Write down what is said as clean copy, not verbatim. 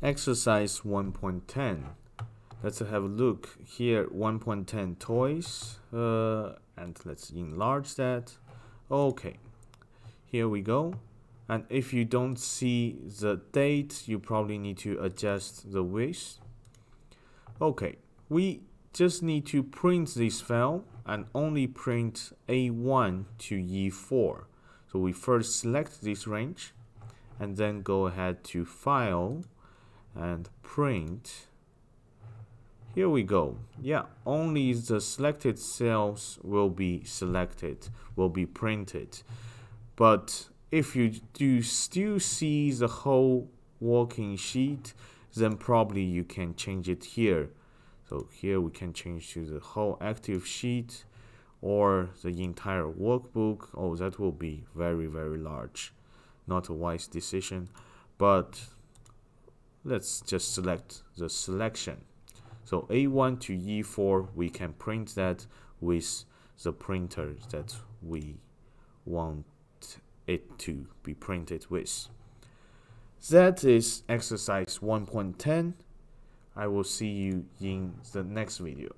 Exercise 1.10. Let's have a look here. 1.10 toys, and let's enlarge that. Okay, here we go. And if you don't see the date, you probably need to adjust the width. Okay, we just need to print this file and only print A1 to E4. So we first select this range and then go ahead to File and Print. Here we go. Yeah, only the selected cells will be selected, will be printed. But if you do still see the whole working sheet, then probably you can change it here. So here we can change to the whole active sheet or the entire workbook. Oh, that will be very, very large. Not a wise decision, but let's just select the selection. So A1 to E4, we can print that with the printer that we want it to be printed with. That is exercise 1.10. I will see you in the next video.